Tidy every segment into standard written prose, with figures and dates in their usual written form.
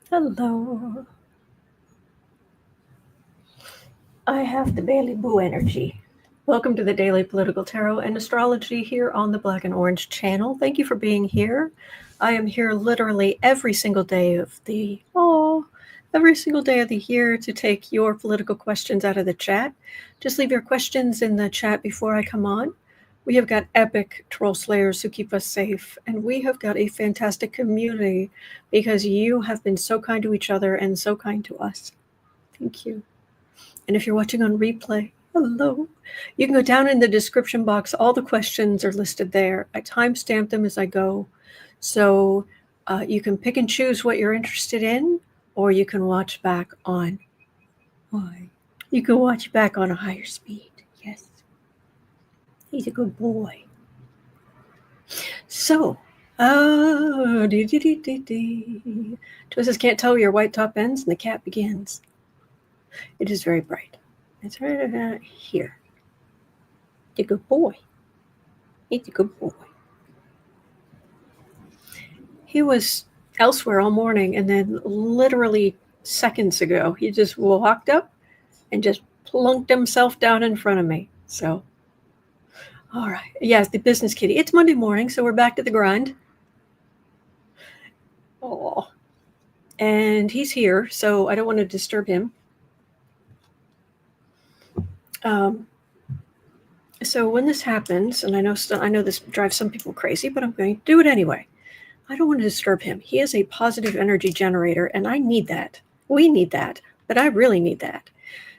Hello. I have the Bailey Boo energy. Welcome to the Daily Political Tarot and Astrology here on the Black and Orange channel. Thank you for being here. I am here literally every single day of the year to take your political questions out of the chat. Just leave your questions in the chat before I come on. We have got epic troll slayers who keep us safe, and we have got a fantastic community because you have been so kind to each other and so kind to us. Thank you. And if you're watching on replay, hello. You can go down in the description box. All the questions are listed there. I timestamp them as I go. So you can pick and choose what you're interested in, or you can watch back on You can watch back on a higher speed. Yes. He's a good boy. So, Twisted can't tell where your white top ends and the cat begins. It is very bright. It's right about here. He's a good boy. He's a good boy. He was elsewhere all morning, and then literally seconds ago, he just walked up and just plunked himself down in front of me. So, all right. Yes, the business kitty. It's Monday morning, so we're back to the grind. Oh, and he's here, so I don't want to disturb him. So when this happens, and I know this drives some people crazy, but I'm going to do it anyway. I don't want to disturb him. He is a positive energy generator, and I need that. We need that, but I really need that.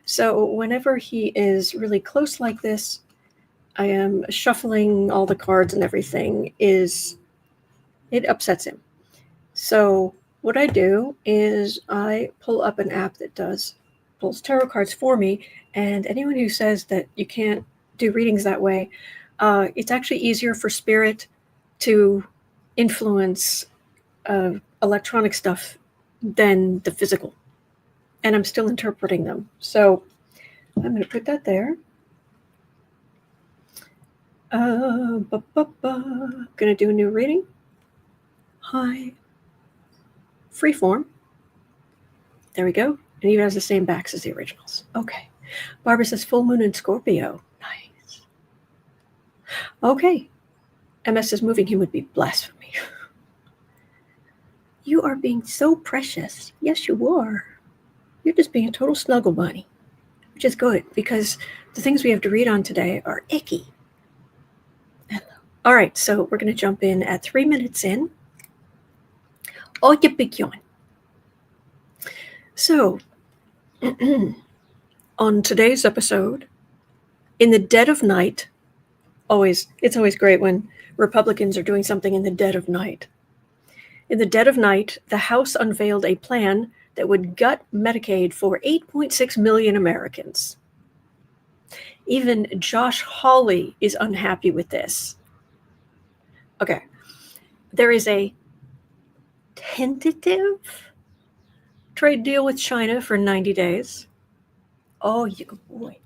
So whenever he is really close like this, I am shuffling all the cards and everything. It upsets him. So what I do is I pull up an app that pulls tarot cards for me, and anyone who says that you can't do readings that way, it's actually easier for spirit to influence electronic stuff than the physical, and I'm still interpreting them. So I'm going to put that there. I'm going to do a new reading. Hi. Freeform. There we go. And even has the same backs as the originals. Okay. Barbara says full moon in Scorpio. Nice. Okay. MS says moving him would be blasphemy. You are being so precious. Yes, you are. You're just being a total snuggle bunny, which is good because the things we have to read on today are icky. Hello. All right, so we're going to jump in at 3 minutes in. Oh, you big yawn. So, on today's episode, in the dead of night, it's always great when Republicans are doing something in the dead of night. In the dead of night, the House unveiled a plan that would gut Medicaid for 8.6 million Americans. Even Josh Hawley is unhappy with this. Okay. There is a tentative trade deal with China for 90 days. Oh, you good boy.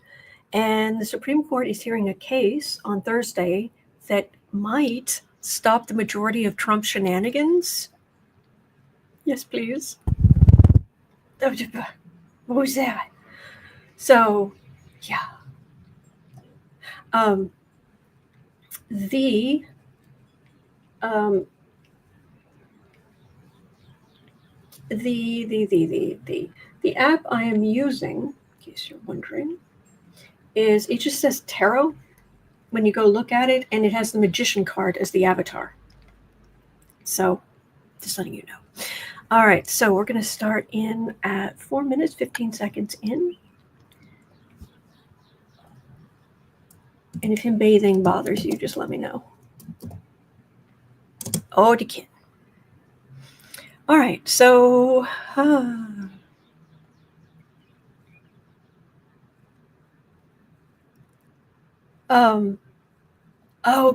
And the Supreme Court is hearing a case on Thursday that might stop the majority of Trump shenanigans. Yes, please. What was that? So, yeah. The app I am using, in case you're wondering, it just says tarot when you go look at it, and it has the magician card as the avatar. So, just letting you know. All right, so we're going to start in at 4 minutes, 15 seconds in. And if him bathing bothers you, just let me know. Oh, the kid. All right, so...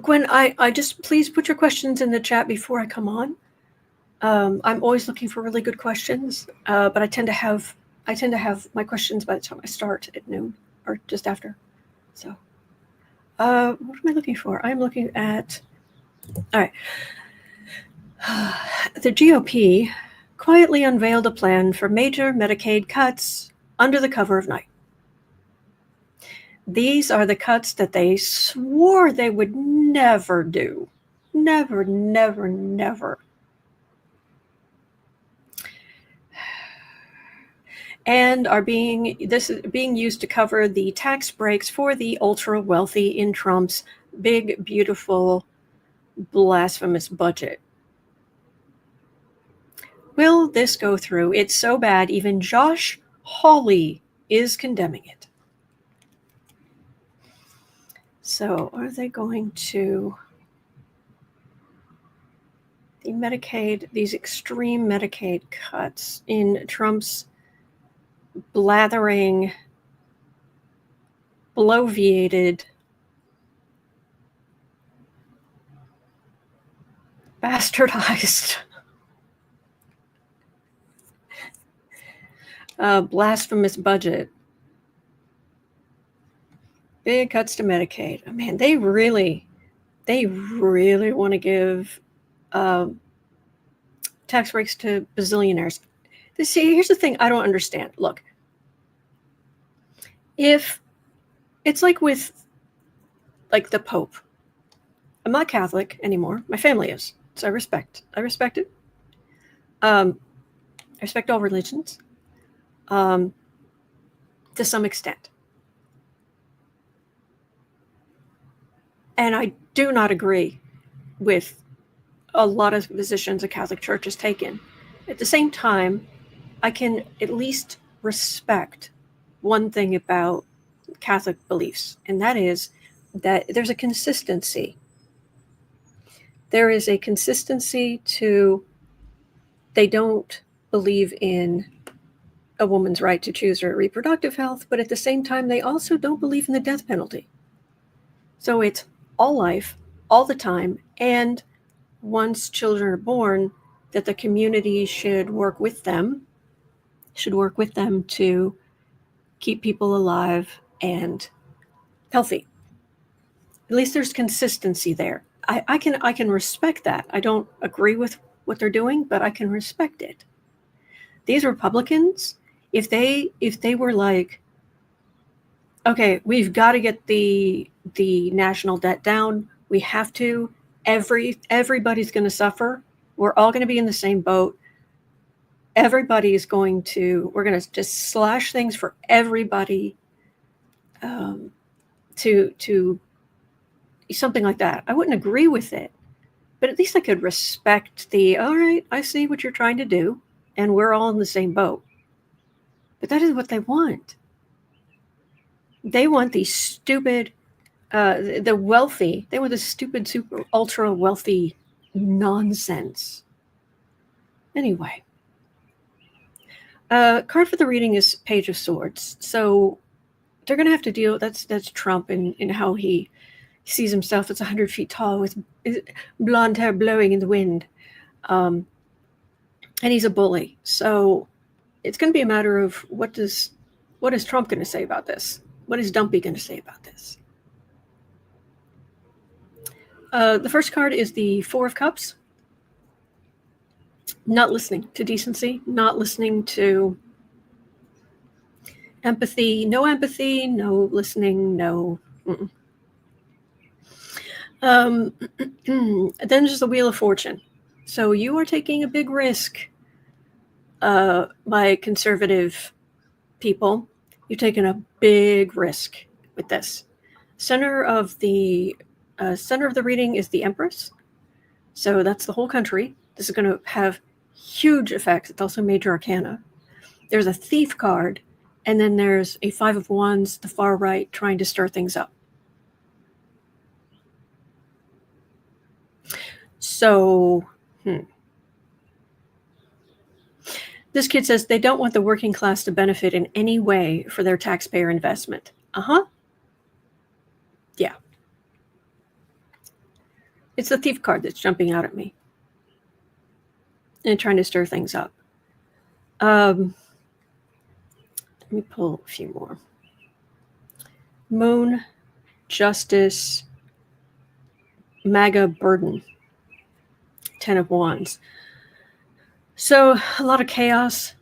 Gwen, I just please put your questions in the chat before I come on. I'm always looking for really good questions, but I tend to have my questions by the time I start at noon or just after. So, what am I looking for? I'm looking at, all right. The GOP quietly unveiled a plan for major Medicaid cuts under the cover of night. These are the cuts that they swore they would never do. Never, never, never. And are being used to cover the tax breaks for the ultra wealthy in Trump's big, beautiful, blasphemous budget. Will this go through? It's so bad, even Josh Hawley is condemning it. So, are they going to the Medicaid, these extreme Medicaid cuts in Trump's blathering, bloviated, bastardized, blasphemous budget? Big cuts to Medicaid. Oh, man, they really want to give tax breaks to bazillionaires. See, here's the thing I don't understand. Look, if it's like with the Pope, I'm not Catholic anymore. My family is, so I respect it. I respect all religions, to some extent. And I do not agree with a lot of positions the Catholic Church has taken. At the same time, I can at least respect one thing about Catholic beliefs, and that is that there's a consistency. There is a consistency to, they don't believe in a woman's right to choose her reproductive health, but at the same time, they also don't believe in the death penalty. So it's all life, all the time, and once children are born, that the community should work with them to keep people alive and healthy. At least there's consistency there. I can respect that. I don't agree with what they're doing, but I can respect it. These Republicans, if they were like, okay, we've got to get the national debt down. We have to. Everybody's going to suffer. We're all going to be in the same boat. We're going to just slash things for everybody, to something like that. I wouldn't agree with it, but at least I could respect all right, I see what you're trying to do, and we're all in the same boat. But that is what they want. They want the stupid, the wealthy. They want the stupid, super, ultra wealthy nonsense. Anyway, card for the reading is Page of Swords. So they're going to have to deal. That's Trump in how he sees himself as 100 feet tall with blonde hair blowing in the wind, and he's a bully. So it's going to be a matter of what is Trump going to say about this? What is Dumpy going to say about this? The first card is the Four of Cups. Not listening to decency, not listening to empathy, no listening, no. Then there's the Wheel of Fortune. So you are taking a big risk, my conservative people. You're taking a big risk with this. Center of the reading is the Empress. So that's the whole country. This is going to have huge effects. It's also major arcana. There's a Thief card, and then there's a Five of Wands, the far right, trying to stir things up. So, this kid says they don't want the working class to benefit in any way for their taxpayer investment. Yeah. It's the Thief card that's jumping out at me and trying to stir things up. Let me pull a few more. Moon, Justice, MAGA burden, 10 of Wands. So a lot of chaos.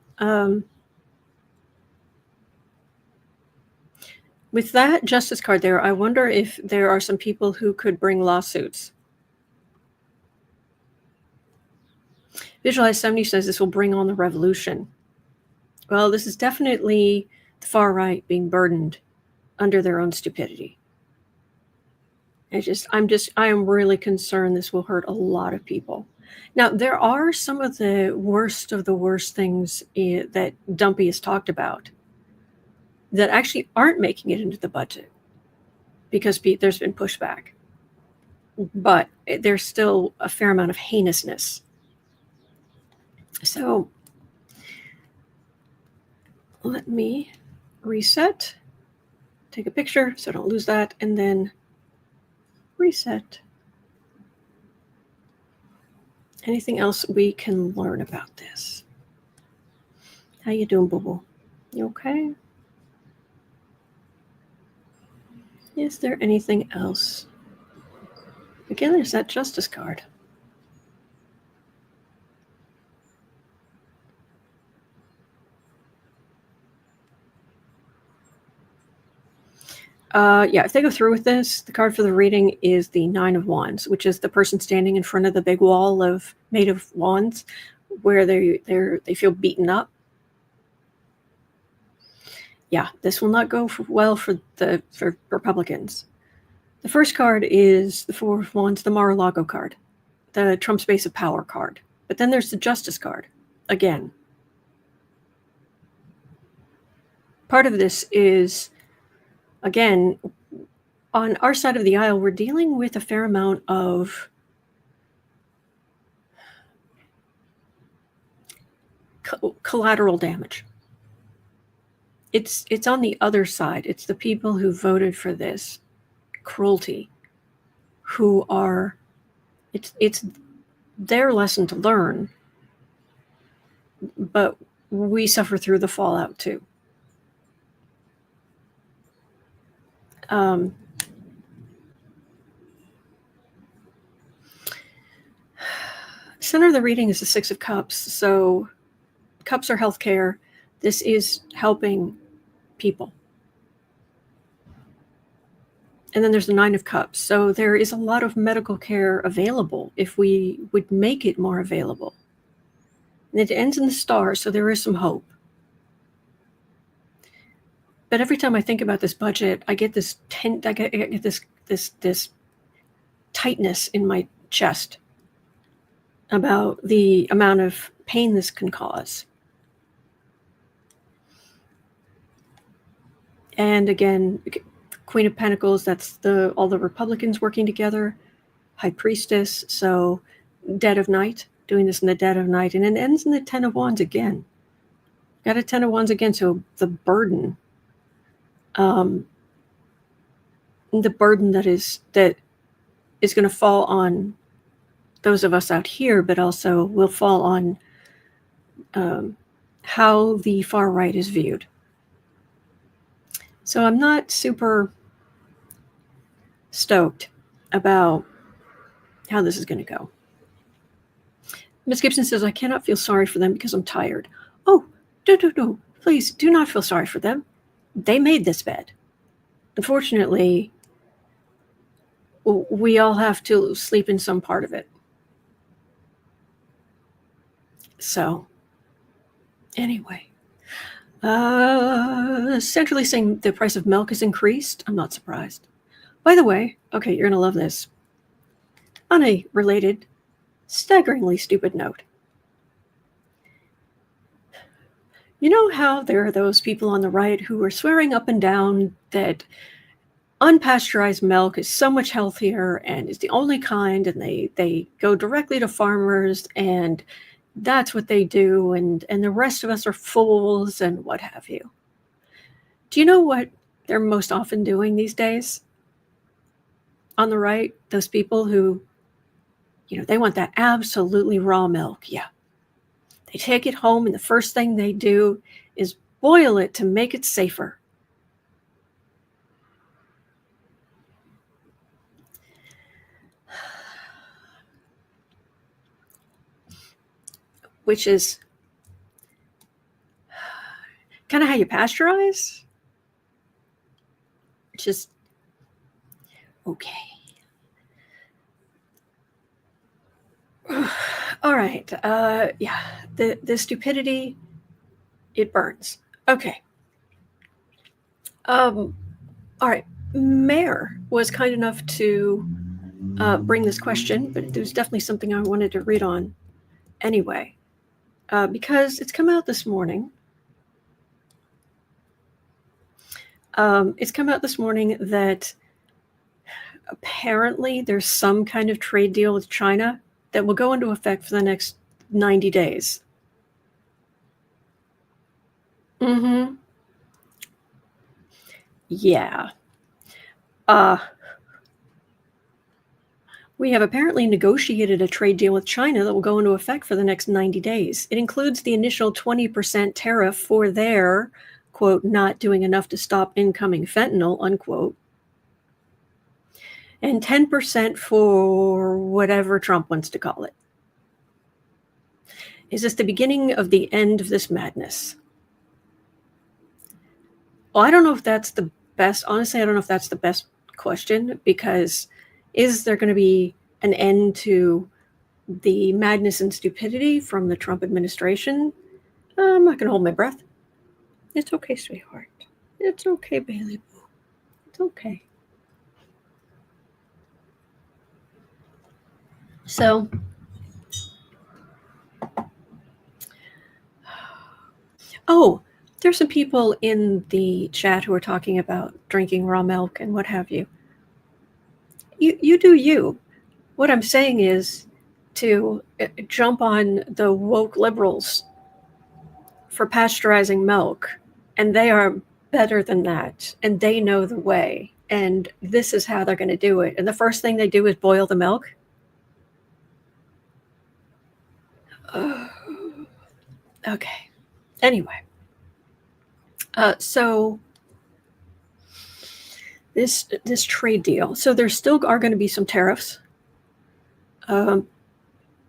With that justice card there, I wonder if there are some people who could bring lawsuits. Visualize 70 says this will bring on the revolution. Well, this is definitely the far right being burdened under their own stupidity. I am really concerned this will hurt a lot of people. Now, there are some of the worst things that Dumpy has talked about that actually aren't making it into the budget because there's been pushback. But there's still a fair amount of heinousness. So let me reset, take a picture so I don't lose that, and then reset. Anything else we can learn about this? How you doing, boo-boo? You okay? Is there anything else? Again, there's that justice card. Yeah, if they go through with this, the card for the reading is the Nine of Wands, which is the person standing in front of the big wall made of wands, where they feel beaten up. Yeah, this will not go well for Republicans. The first card is the Four of Wands, the Mar-a-Lago card, the Trump's base of power card. But then there's the Justice card again. Part of this is, again, on our side of the aisle, we're dealing with a fair amount of collateral damage. It's on the other side. It's the people who voted for this cruelty, who are, it's their lesson to learn, but we suffer through the fallout too. Center of the reading is the Six of Cups. So cups are healthcare. This is helping people. And then there's the Nine of Cups. So there is a lot of medical care available if we would make it more available. And it ends in the Star, so there is some hope. But every time I think about this budget, I get this this tightness in my chest about the amount of pain this can cause. And again, Queen of Pentacles, that's all the Republicans working together. High Priestess, so dead of night, doing this in the dead of night. And it ends in the Ten of Wands again. Got a Ten of Wands again, so the burden. The burden that is going to fall on those of us out here, but also will fall on how the far right is viewed. So I'm not super stoked about how this is going to go. Ms. Gibson says, I cannot feel sorry for them because I'm tired. Oh, no, please do not feel sorry for them. They made this bed. Unfortunately, we all have to sleep in some part of it. So, anyway. Centrally saying the price of milk has increased. I'm not surprised. By the way, okay, you're going to love this. On a related, staggeringly stupid note. You know how there are those people on the right who are swearing up and down that unpasteurized milk is so much healthier and is the only kind, and they go directly to farmers, and that's what they do, and the rest of us are fools and what have you. Do you know what they're most often doing these days? On the right, those people who, they want that absolutely raw milk. Yeah. They take it home, and the first thing they do is boil it to make it safer. which is kind of how you pasteurize. Just okay. All right. Yeah. The stupidity, it burns. Okay. All right. Mayor was kind enough to bring this question, but there's definitely something I wanted to read on anyway, because it's come out this morning. It's come out this morning that apparently there's some kind of trade deal with China that will go into effect for the next 90 days. Mm-hmm. Yeah. We have apparently negotiated a trade deal with China that will go into effect for the next 90 days. It includes the initial 20% tariff for their, quote, not doing enough to stop incoming fentanyl, unquote, and 10% for whatever Trump wants to call it. Is this the beginning of the end of this madness? Well, I don't know if that's the best. Honestly, I don't know if that's the best question, because is there going to be an end to the madness and stupidity from the Trump administration? I'm not going to hold my breath. It's okay, sweetheart. It's okay, Bailey Boo. It's okay. So, oh, there's some people in the chat who are talking about drinking raw milk and what have you. You do you. What I'm saying is to jump on the woke liberals for pasteurizing milk, and they are better than that, and they know the way, and this is how they're going to do it. And the first thing they do is boil the milk. Okay. Anyway, so this trade deal. So there still are going to be some tariffs. I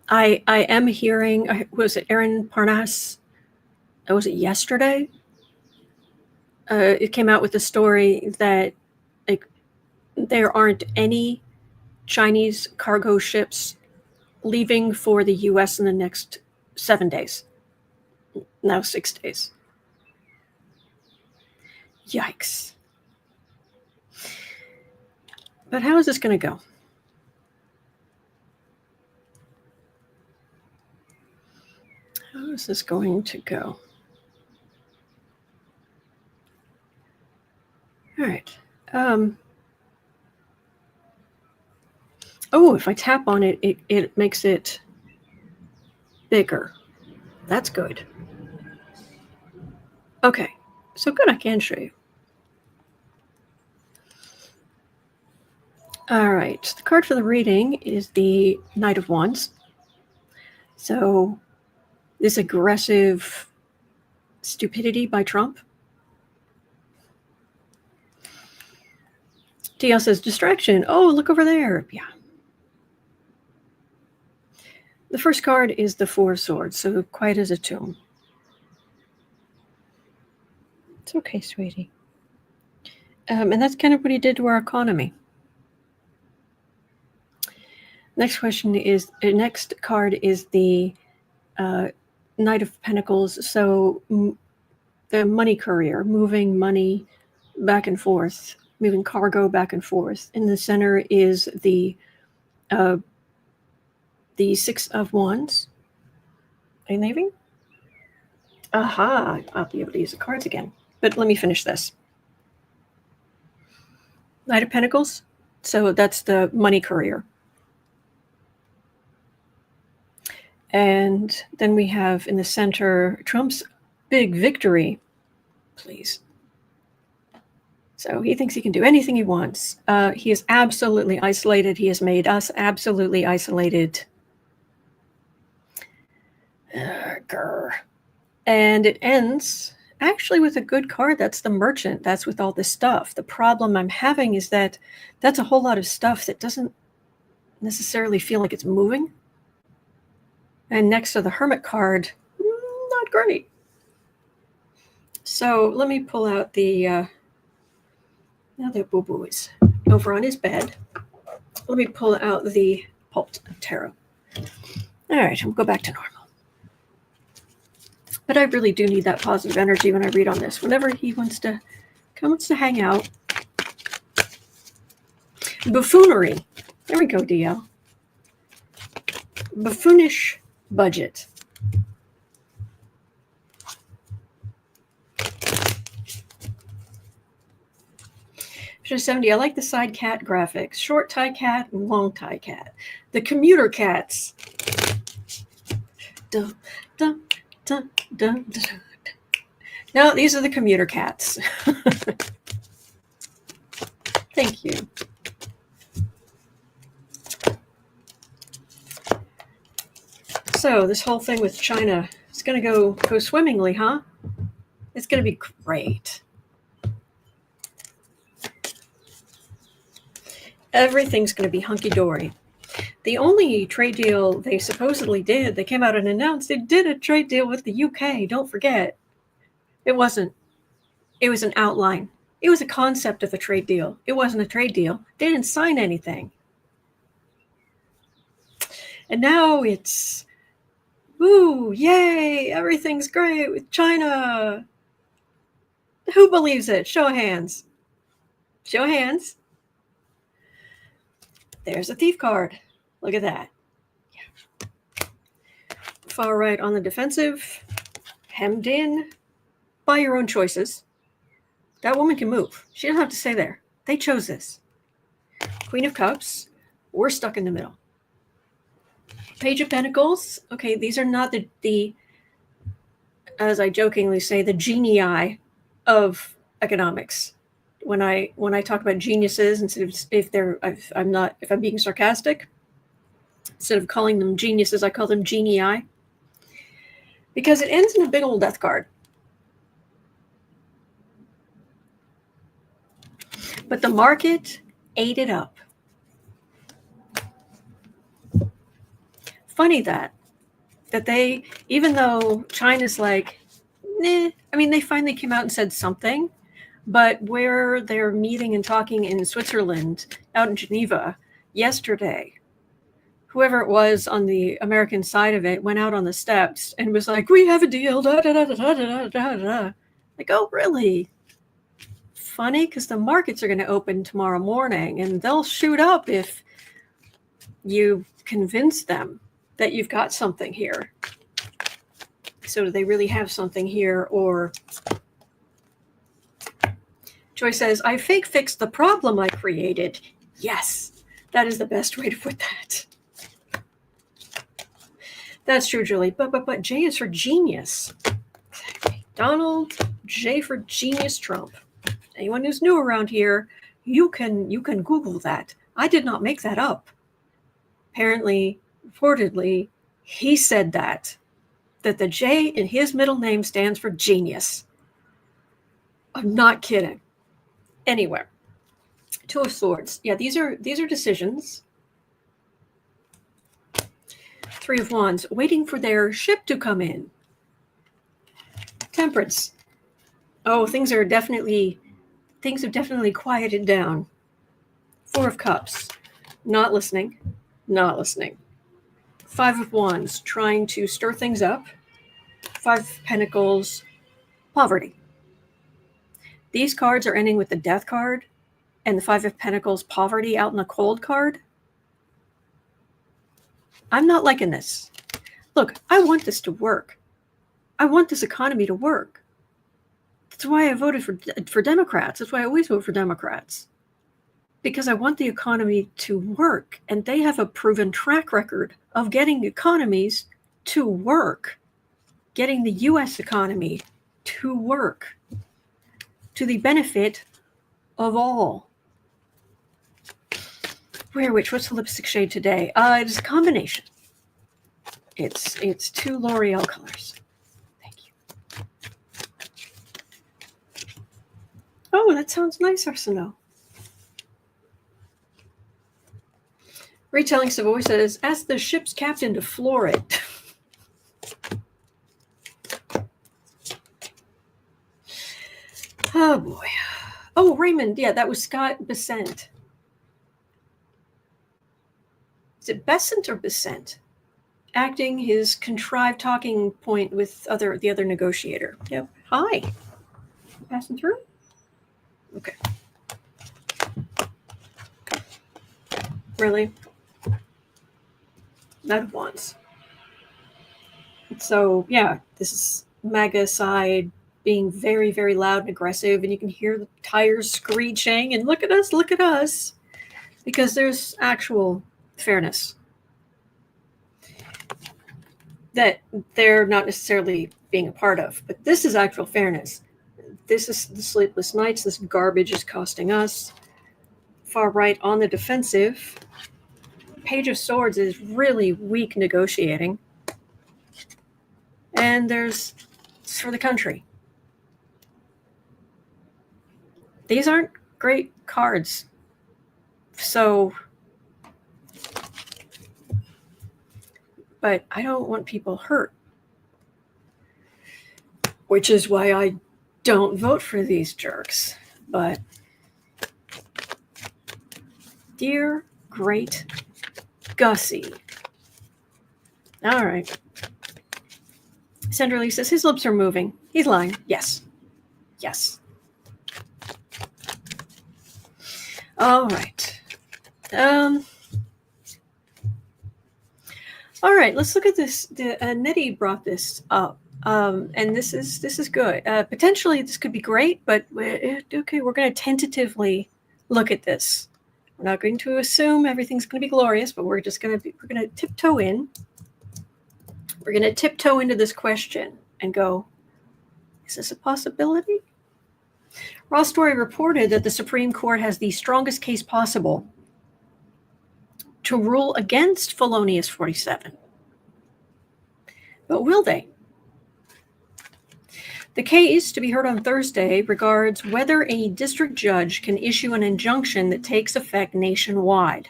am hearing. Was it Aaron Parnas? Was it yesterday? It came out with the story that there aren't any Chinese cargo ships leaving for the U.S. in the next 7 days. Now 6 days. Yikes. But how is this going to go? How is this going to go? All right. Oh, if I tap on it, it makes it bigger. That's good. Okay. So good, I can show you. All right. The card for the reading is the Knight of Wands. So this aggressive stupidity by Trump. TL says distraction. Oh, look over there. Yeah. The first card is the Four of Swords, so quiet as a tomb. It's okay, sweetie. And that's kind of what he did to our economy. Next card is the Knight of Pentacles. So the money courier, moving money back and forth, moving cargo back and forth. In the center is the Six of Wands. Are you leaving? Aha, I'll be able to use the cards again. But let me finish this. Knight of Pentacles. So that's the money courier. And then we have in the center Trump's big victory. Please. So he thinks he can do anything he wants. He is absolutely isolated. He has made us absolutely isolated. And it ends actually with a good card. That's the Merchant. That's with all this stuff. The problem I'm having is that that's a whole lot of stuff that doesn't necessarily feel like it's moving. And next to the Hermit card, not great. So let me pull out the, now that Boo Boo is over on his bed, let me pull out the Pulse Tarot. All right, we'll go back to normal. But I really do need that positive energy when I read on this. Whenever he wants to hang out. Buffoonery. There we go, DL. Buffoonish budget. Picture 70. I like the side cat graphics. Short tie cat and long tie cat. The commuter cats. Dun, dun, dun, dun, dun. No, these are the commuter cats. Thank you. So this whole thing with China is going to go swimmingly, huh? It's going to be great. Everything's going to be hunky-dory. The only trade deal they supposedly did, they came out and announced they did a trade deal with the UK. Don't forget. It wasn't. It was an outline. It was a concept of a trade deal. It wasn't a trade deal. They didn't sign anything. And now it's, woo, yay, everything's great with China. Who believes it? Show of hands. Show of hands. There's a thief card. Look at that. Yeah. Far right on the defensive, hemmed in by your own choices. That woman can move. She doesn't have to stay there. They chose this. Queen of Cups. We're stuck in the middle. Page of Pentacles. Okay, these are not the as I jokingly say, the genii of economics. When I talk about geniuses, instead of if I'm being sarcastic, instead of calling them geniuses, I call them genii. Because it ends in a big old death card. But the market ate it up. Funny that they, even though China's like, nah, I mean, they finally came out and said something, but where they're meeting and talking in Switzerland, out in Geneva, yesterday, whoever it was on the American side of it went out on the steps and was like, we have a deal, da da da da da da da da. Like, oh, really? Funny, because the markets are going to open tomorrow morning and they'll shoot up if you convince them that you've got something here. So do they really have something here? Or Joy says, I fake fixed the problem I created. Yes, that is the best way to put that. That's true, Julie. But J is for genius. Donald J for genius Trump. Anyone who's new around here, you can Google that. I did not make that up. Apparently, reportedly, he said that the J in his middle name stands for genius. I'm not kidding. Anyway, Two of Swords. Yeah, these are decisions. Three of Wands, waiting for their ship to come in. Temperance. Oh, things have definitely quieted down. Four of Cups, not listening. Five of Wands, trying to stir things up. Five of Pentacles, poverty. These cards are ending with the Death card and the Five of Pentacles, poverty out in the cold card. I'm not liking this. Look, I want this to work. I want this economy to work. That's why I voted for Democrats. That's why I always vote for Democrats. Because I want the economy to work. And they have a proven track record of getting economies to work. Getting the U.S. economy to work. To the benefit of all. What's the lipstick shade today? It is a combination. It's two L'Oreal colors. Thank you. Oh, that sounds nice, Arsenault. Retelling Savoy says, ask the ship's captain to floor it. Oh boy. Oh, Raymond. Yeah, that was Scott Besant. Is it Besant or Besant? Acting his contrived talking point with the other negotiator. Yep. Hi. Passing through? Okay. Really? Not once. So, yeah, this is MAGA side being very, very loud and aggressive, and you can hear the tires screeching, and look at us, because there's actual fairness that they're not necessarily being a part of. But this is actual fairness. This is the sleepless nights. This garbage is costing us. Far right on the defensive. Page of Swords is really weak negotiating. And there's for the country. These aren't great cards. So, but I don't want people hurt. Which is why I don't vote for these jerks. But, dear great Gussie. All right. Sandra Lee says his lips are moving. He's lying. Yes. Yes. All right. All right. Let's look at this. Nettie brought this up, and this is good. Potentially, this could be great, but okay, we're going to tentatively look at this. We're not going to assume everything's going to be glorious, but we're going to tiptoe in. We're going to tiptoe into this question and go, is this a possibility? RawStory reported that the Supreme Court has the strongest case possible to rule against Felonious 47. But will they? The case, to be heard on Thursday, regards whether a district judge can issue an injunction that takes effect nationwide,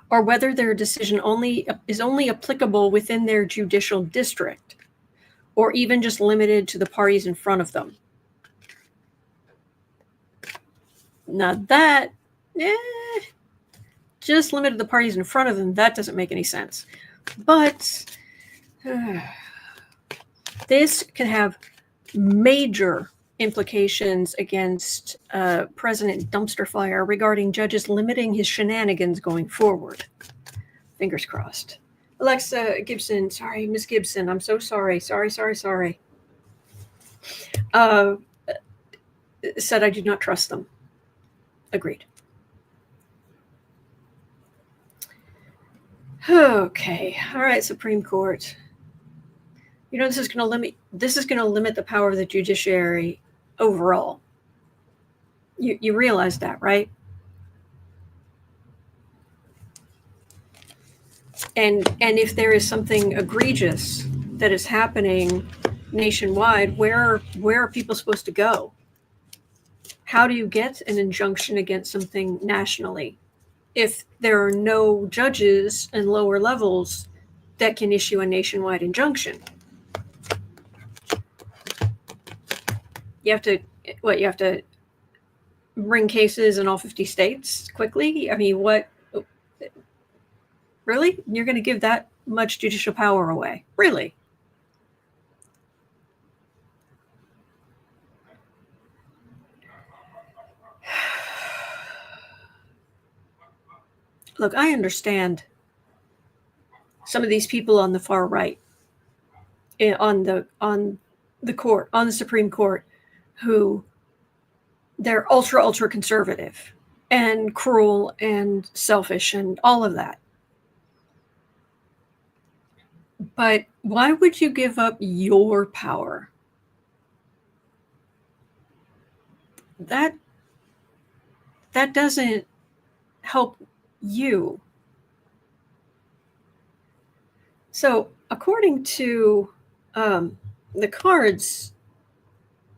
or whether their decision is only applicable within their judicial district, or even just limited to the parties in front of them. Now that, just limited to the parties in front of them, that doesn't make any sense. But this can have major implications against President Dumpster Fire regarding judges limiting his shenanigans going forward. Fingers crossed. Alexa Gibson, sorry, Miss Gibson, I'm so sorry. Sorry. Said I do not trust them. Agreed. Okay. All right, Supreme Court. You know, this is going to limit the power of the judiciary overall. You realize that, right? And if there is something egregious that is happening nationwide, where are people supposed to go? How do you get an injunction against something nationally if there are no judges and lower levels that can issue a nationwide injunction? You have to bring cases in all 50 states quickly? I mean, what? Really? You're going to give that much judicial power away? Really? Look, I understand some of these people on the far right, on the Supreme Court, who they're ultra conservative and cruel and selfish and all of that. But why would you give up your power? That doesn't help you. So according to the cards,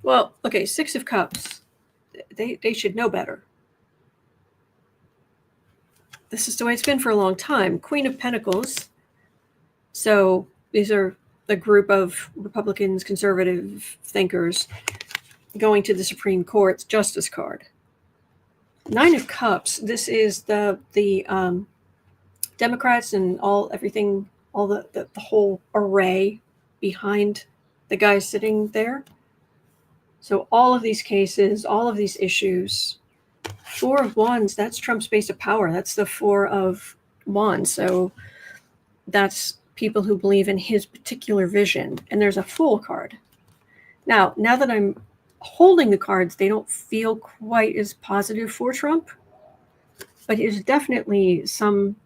well, okay, Six of Cups, they should know better. This is the way it's been for a long time. Queen of Pentacles. So these are a group of Republicans, conservative thinkers going to the Supreme Court's Justice card. Nine of Cups. This is the Democrats and all the whole array behind the guy sitting there. So all of these cases, all of these issues. Four of Wands, that's Trump's base of power. That's the Four of Wands. So that's people who believe in his particular vision. And there's a Fool card. Now that I'm holding the cards, they don't feel quite as positive for Trump. But there's definitely some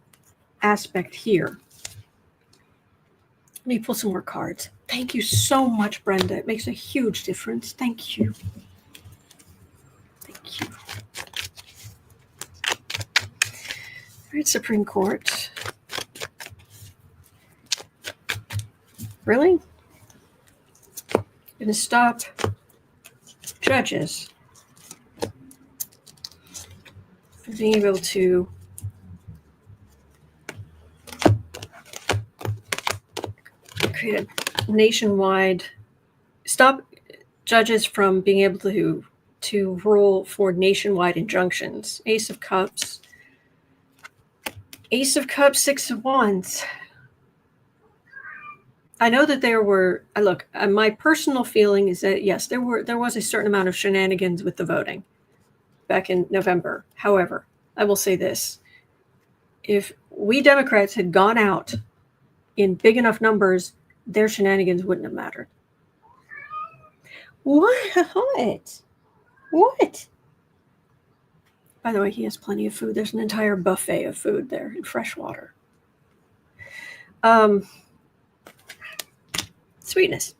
aspect here. Let me pull some more cards. Thank you so much, Brenda. It makes a huge difference. Thank you. Thank you. All right, Supreme Court. Really? Going to stop judges from being able to create a nationwide, stop judges from being able to rule for nationwide injunctions. Ace of Cups. Ace of Cups, Six of Wands. I know that there were, look, my personal feeling is that, yes, there was a certain amount of shenanigans with the voting back in November. However, I will say this. If we Democrats had gone out in big enough numbers, their shenanigans wouldn't have mattered. What? By the way, he has plenty of food. There's an entire buffet of food there and fresh water. Sweetness.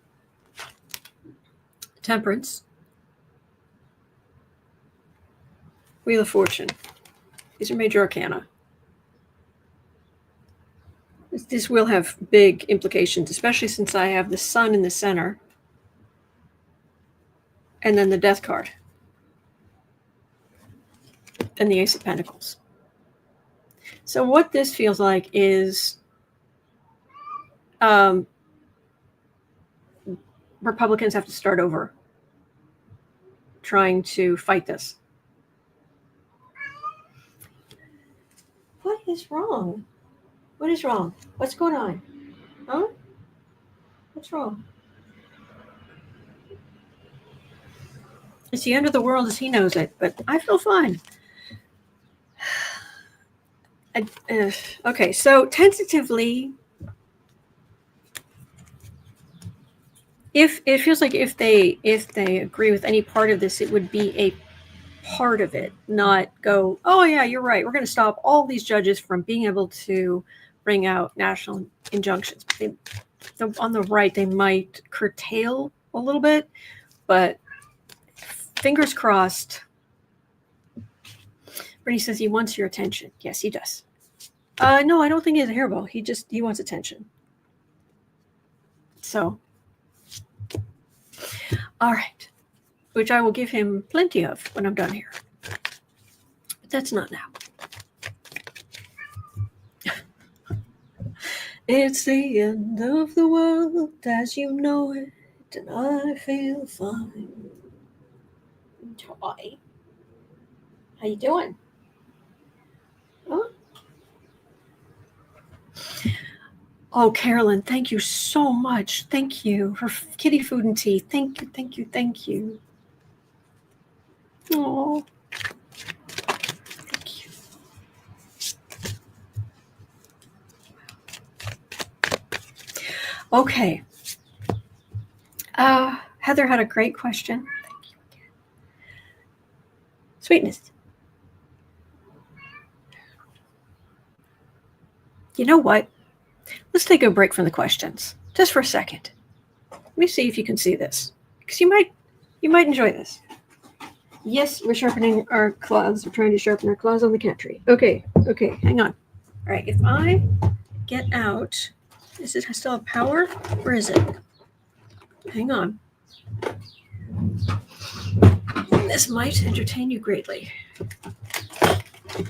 Temperance. Wheel of Fortune. These are major arcana. This will have big implications, especially since I have the Sun in the center. And then the Death card. And the Ace of Pentacles. So what this feels like is Republicans have to start over trying to fight this. What is wrong? What is wrong? What's going on? Huh? What's wrong? It's the end of the world as he knows it, but I feel fine. Okay, so tentatively, if it feels like if they agree with any part of this, it would be a part of it, not go, oh yeah, you're right, we're going to stop all these judges from being able to bring out national injunctions. On the right, they might curtail a little bit, but fingers crossed. Bernie says he wants your attention. Yes, he does. No, I don't think he has a hairball. He wants attention. So, all right. Which I will give him plenty of when I'm done here. But that's not now. It's the end of the world as you know it, and I feel fine. Joy. How you doing? Huh? Oh, Carolyn, thank you so much. Thank you for kitty food and tea. Thank you, thank you, thank you. Oh, thank you. Okay. Heather had a great question. Thank you again. Sweetness. You know what? Let's take a break from the questions just for a second. Let me see if you can see this, because you might enjoy this. Yes, we're sharpening our claws. We're trying to sharpen our claws on the cat tree. Okay, hang on. All right, if I get out, is it still have power? Where is it? Hang on. This might entertain you greatly.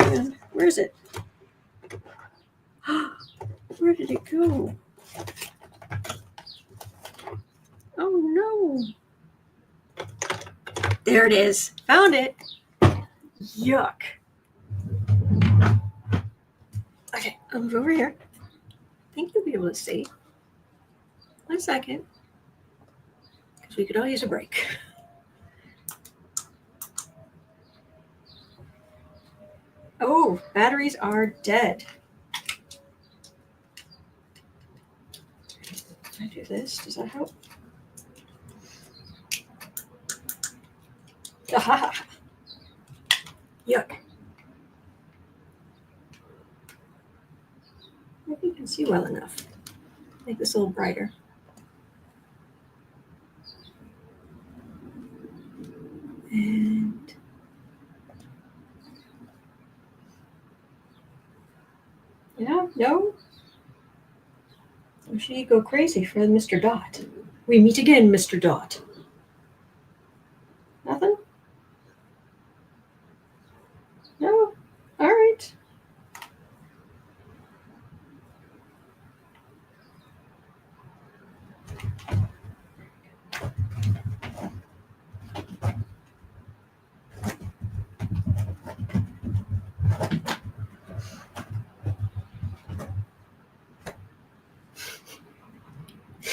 And where is it? Where did it go? Oh no. There it is. Found it. Yuck. Okay, I'll move over here. I think you'll be able to see. 1 second. Because we could all use a break. Oh, batteries are dead. Can I do this? Does that help? Aha! Yuck. Maybe you can see well enough. Make this a little brighter. And yeah, no. Or should you go crazy for Mr. Dot? We meet again, Mr. Dot. Nothing? No? All right.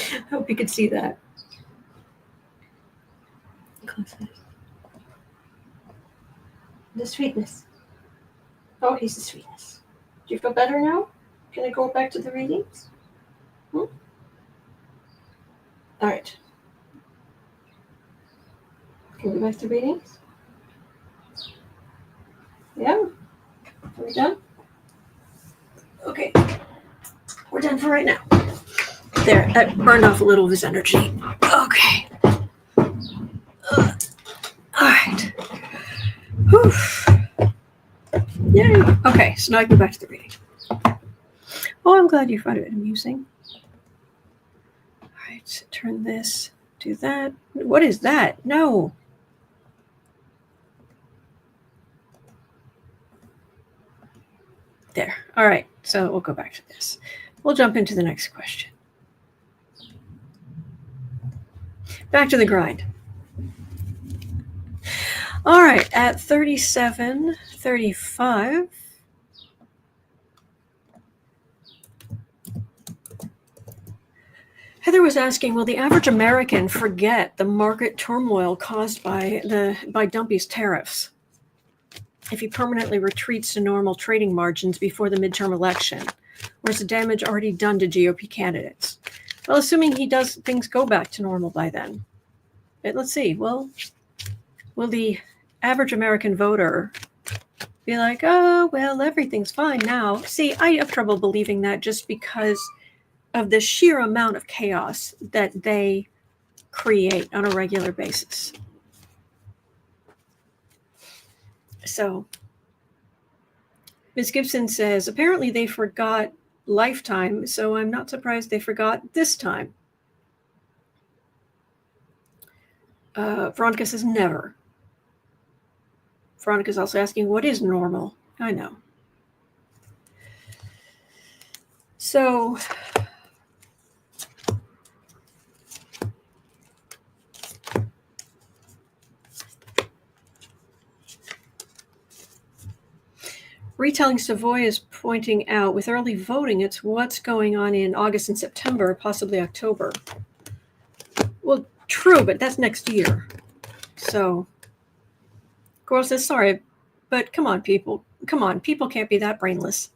I hope you could see that. Close eyes. The sweetness. Oh, he's the sweetness. Do you feel better now? Can I go back to the readings? All right. Can we go back to readings? Yeah? Are we done? Okay. We're done for right now. There, that burned off a little of his energy. Okay. All right. Whew. Yay. Okay, so now I can go back to the reading. Oh, I'm glad you found it amusing. All right, turn this, do that. What is that? No. There. All right, so we'll go back to this. We'll jump into the next question. Back to the grind. All right, at 37:35. Heather was asking, will the average American forget the market turmoil caused by Dumpy's tariffs if he permanently retreats to normal trading margins before the midterm election? Or is the damage already done to GOP candidates? Well, assuming things go back to normal by then. Let's see. Well, will the average American voter be like, oh, well, everything's fine now? See, I have trouble believing that just because of the sheer amount of chaos that they create on a regular basis. So, Ms. Gibson says, apparently they forgot lifetime, so I'm not surprised they forgot this time. Veronica says, never. Veronica's also asking, what is normal? I know. So, Retelling Savoy is pointing out, with early voting, it's what's going on in August and September, possibly October. Well, true, but that's next year. So, Coral says, sorry, but come on, people. Come on, people can't be that brainless.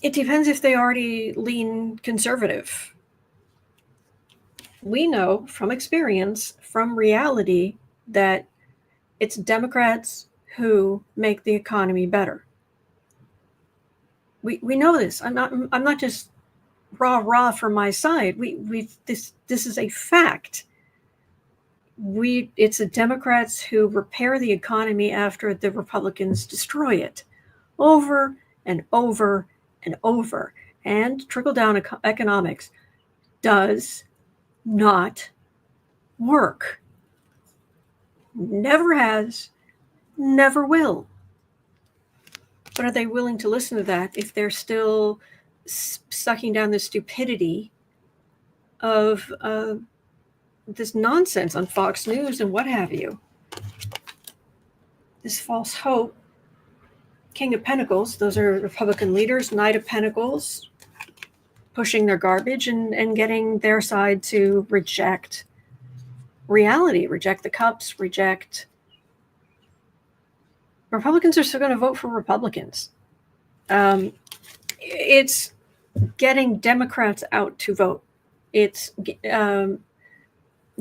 It depends if they already lean conservative. We know from experience, from reality, that it's Democrats who make the economy better. We know this. I'm not just rah for my side. This is a fact. It's the Democrats who repair the economy after the Republicans destroy it, over and over and over. And trickle-down economics does not work. Never has, never will. But are they willing to listen to that if they're still sucking down the stupidity of this nonsense on Fox News and what have you. This false hope. King of Pentacles, those are Republican leaders. Knight of Pentacles, pushing their garbage and getting their side to reject reality, reject the cups, reject. Republicans are still going to vote for Republicans. It's getting Democrats out to vote. It's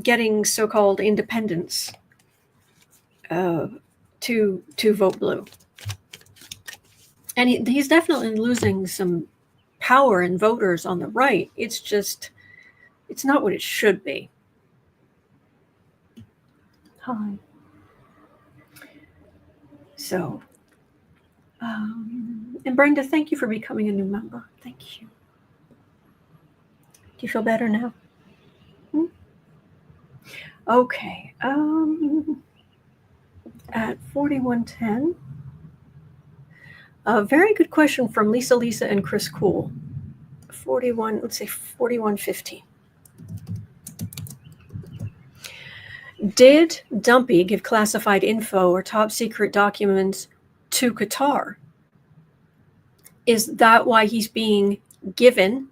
getting so-called independents to vote blue. And he's definitely losing some power in voters on the right. It's just, it's not what it should be. Hi. So, and Brenda, thank you for becoming a new member. Thank you. Do you feel better now? Okay. At 4110. A very good question from Lisa and Chris Cool. 41, let's say 4115. Did Dumpy give classified info or top secret documents to Qatar? Is that why he's being given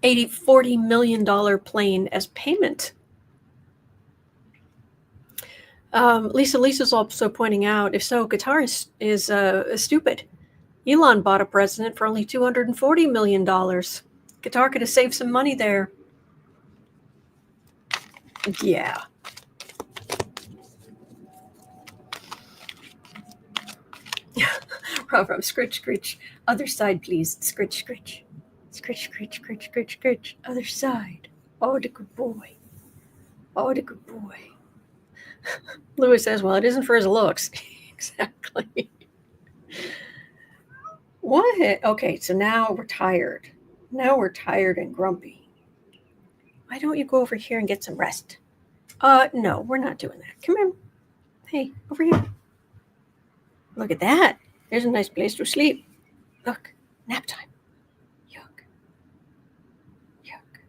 $40 million plane as payment? Lisa's also pointing out, if so, Qatar is stupid. Elon bought a president for only $240 million. Qatar could have saved some money there. Yeah. From scritch, scritch. Other side, please. Scritch, scritch. Scritch, scritch, scritch, scritch, scritch. Other side. Oh, the good boy. Oh, the good boy. Lewis says, well, it isn't for his looks. Exactly. What? Okay, so now we're tired. Now we're tired and grumpy. Why don't you go over here and get some rest? No, we're not doing that. Come on. Hey, over here. Look at that. There's a nice place to sleep. Look, nap time. Yuck. Yuck.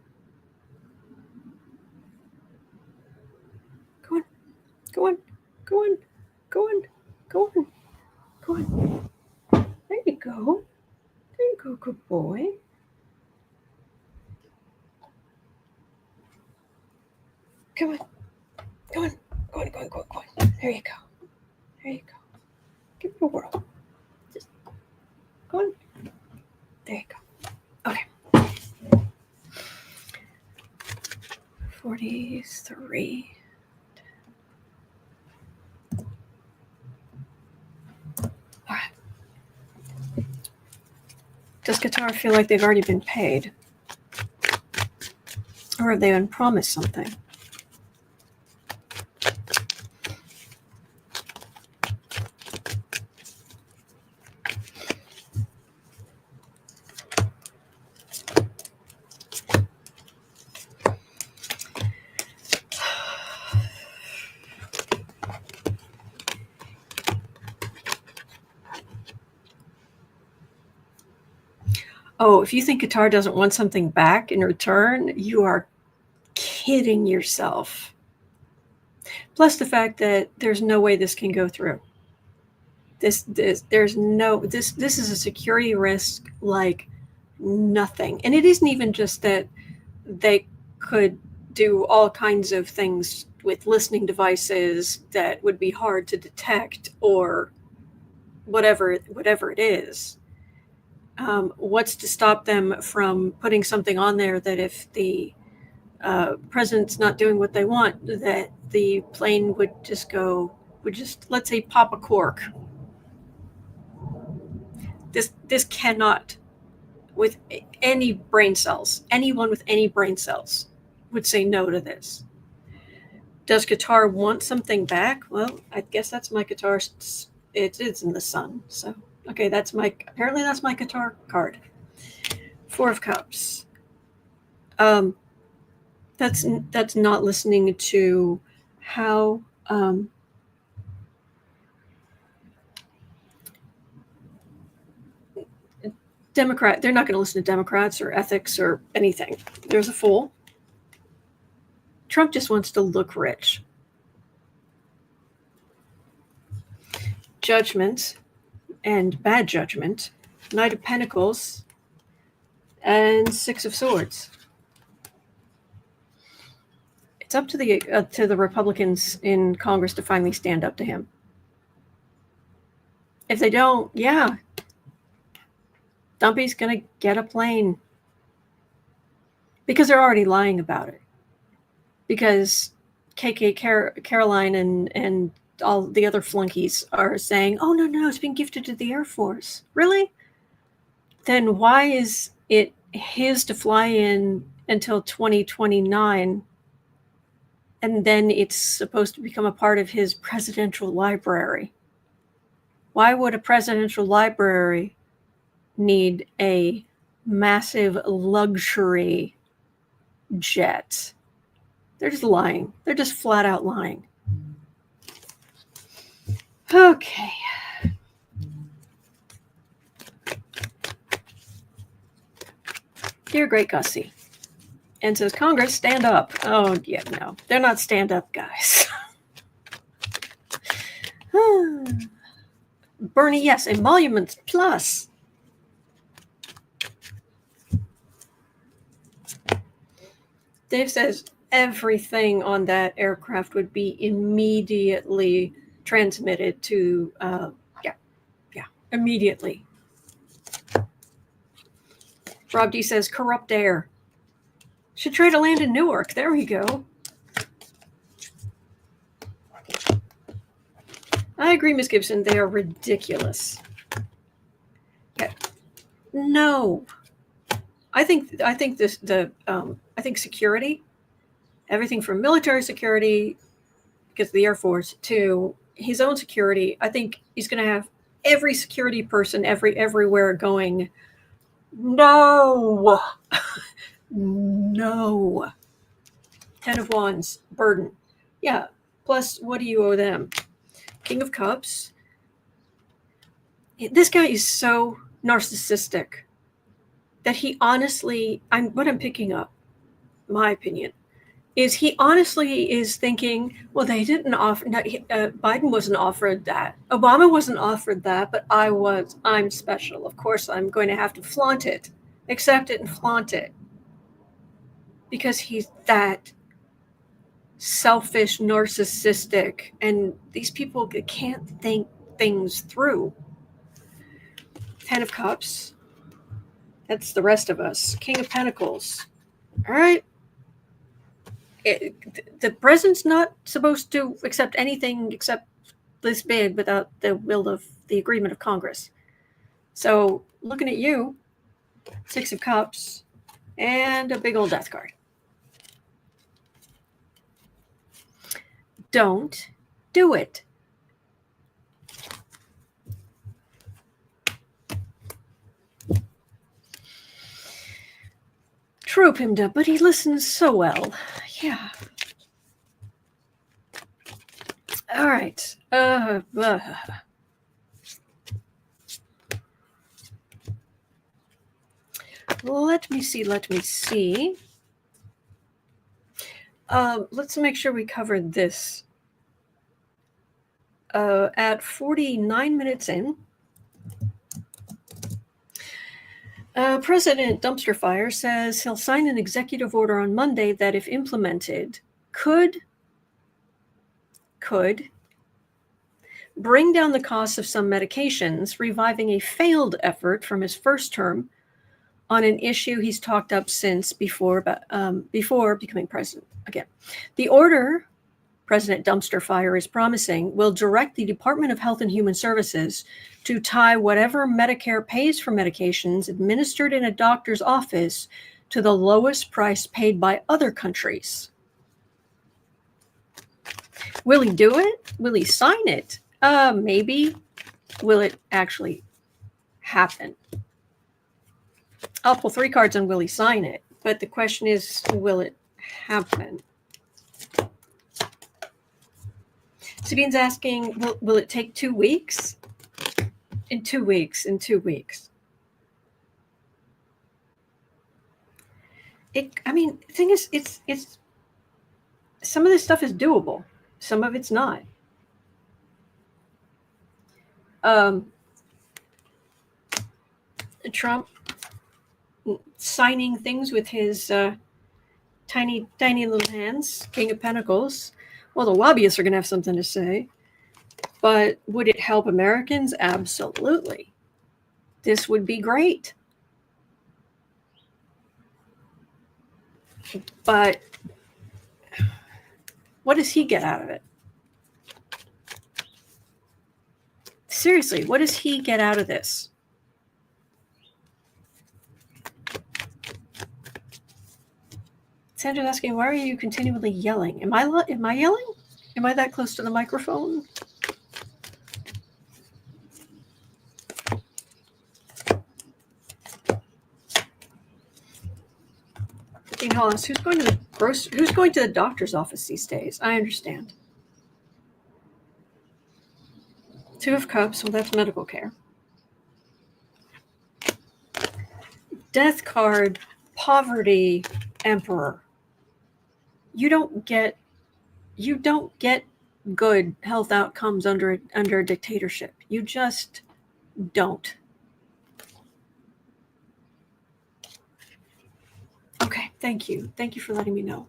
Go on. Go on. Go on. Go on. Go on. Go on. There you go. There you go, good boy. Come on. Go on. Go on, go on, go on, go on. There you go. There you go. Give it a whirl. Just go on. There you go. Okay. 43. All right. Does Qatar feel like they've already been paid? Or have they been promised something? Oh, if you think Qatar doesn't want something back in return, you are kidding yourself. Plus the fact that there's no way this can go through. This is a security risk like nothing. And it isn't even just that they could do all kinds of things with listening devices that would be hard to detect or whatever it is. What's to stop them from putting something on there that if the president's not doing what they want, that the plane would just let's say pop a cork. This cannot, with any brain cells, anyone with any brain cells would say no to this. Does Qatar want something back? Well, I guess that's my Qatar. It's in the sun. So, okay, apparently that's my Qatar card. 4 of Cups. That's not listening to how they're not going to listen to Democrats or ethics or anything. There's a fool. Trump just wants to look rich. Judgment and bad judgment, Knight of Pentacles, and Six of Swords. It's up to the Republicans in Congress to finally stand up to him. If they don't, yeah, Dumpy's going to get a plane. Because they're already lying about it. Because Caroline and all the other flunkies are saying, oh, no, it's been gifted to the Air Force. Really? Then why is it his to fly in until 2029, and then it's supposed to become a part of his presidential library? Why would a presidential library need a massive luxury jet? They're just lying. They're just flat out lying. Okay. Dear Great Gussie. And says, Congress, stand up. Oh, yeah, no. They're not stand up guys. Bernie, yes, emoluments plus. Dave says everything on that aircraft would be immediately transmitted to, immediately. Rob D says corrupt air. Should try to land in Newark. There we go. I agree, Ms. Gibson. They are ridiculous. Okay. No. I think security, everything from military security, because of the Air Force, to his own security. I think he's going to have every security person everywhere going, no, no. 10 of Wands, burden. Yeah. Plus, what do you owe them? King of Cups. This guy is so narcissistic that he honestly, what I'm picking up, my opinion, is he honestly is thinking, well, they didn't offer, Biden wasn't offered that. Obama wasn't offered that, but I'm special. Of course, I'm going to have to flaunt it, accept it and flaunt it. Because he's that selfish, narcissistic, and these people can't think things through. 10 of Cups. That's the rest of us. King of Pentacles. All right. The president's not supposed to accept anything except this bid without the will of the agreement of Congress. So looking at you, 6 of Cups, and a big old death card. Don't do it. Trope him up, but he listens so well. Yeah. All right. Let me see. Let's make sure we covered this. At 49 minutes in, President Dumpster Fire says he'll sign an executive order on Monday that, if implemented, could bring down the cost of some medications, reviving a failed effort from his first term on an issue he's talked up since before becoming president again. The order President Dumpster Fire is promising will direct the Department of Health and Human Services to tie whatever Medicare pays for medications administered in a doctor's office to the lowest price paid by other countries. Will he do it? Will he sign it? Maybe. Will it actually happen? I'll pull 3 cards on will he sign it, but the question is, will it happen? Sabine's asking, will it take 2 weeks? In 2 weeks. The thing is, it's some of this stuff is doable. Some of it's not. Trump signing things with his tiny little hands, King of Pentacles. Well, the lobbyists are going to have something to say. But would it help Americans? Absolutely. This would be great. But what does he get out of it? Seriously, what does he get out of this? Sandra's asking, why are you continually yelling? Am I yelling? Am I that close to the microphone? Dean Hollis, who's going to the doctor's office these days? I understand. Two of Cups, well, that's medical care. Death card, poverty, Emperor. You don't get good health outcomes under a dictatorship. You just don't. Okay, thank you. Thank you for letting me know.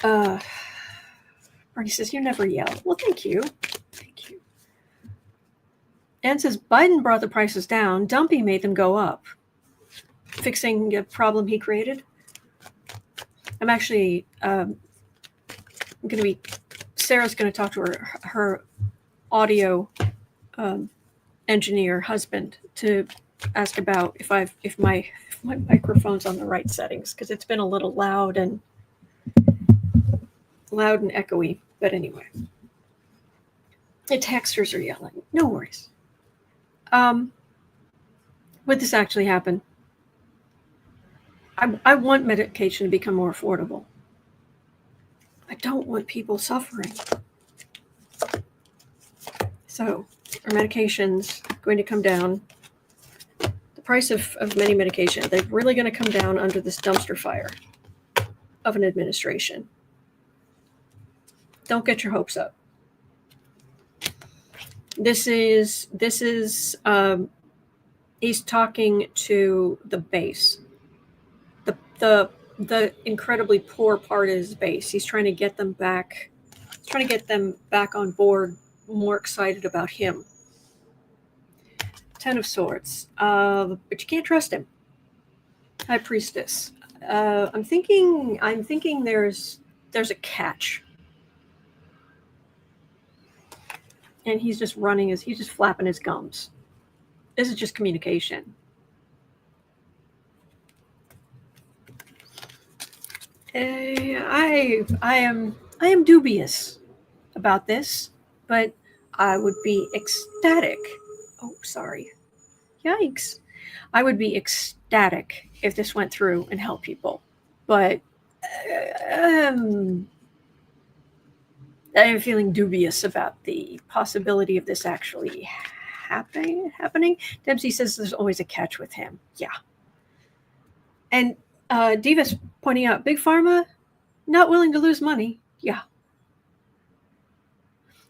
Bernie says, you never yell. Well, thank you. Thank you. Ann says, Biden brought the prices down. Dumpy made them go up. Fixing a problem he created. I'm actually Sarah's going to talk to her audio engineer husband to ask about if my microphone's on the right settings, because it's been a little loud and echoey. But anyway, the texters are yelling. No worries. Would this actually happen? I want medication to become more affordable. I don't want people suffering. So, our medication's going to come down. The price of many medications, they're really going to come down under this dumpster fire of an administration. Don't get your hopes up. This is he's talking to the base. The incredibly poor part of his base. He's trying to get them back. He's trying to get them back on board, more excited about him. Ten of Swords. But you can't trust him. High Priestess. I'm thinking there's a catch. And he's just he's just flapping his gums. This is just communication. I am dubious about this, but I would be ecstatic. Oh, sorry. Yikes. I would be ecstatic if this went through and helped people. But I am feeling dubious about the possibility of this actually happening. Dempsey says there's always a catch with him. Yeah. And Diva's pointing out, Big Pharma, not willing to lose money. Yeah.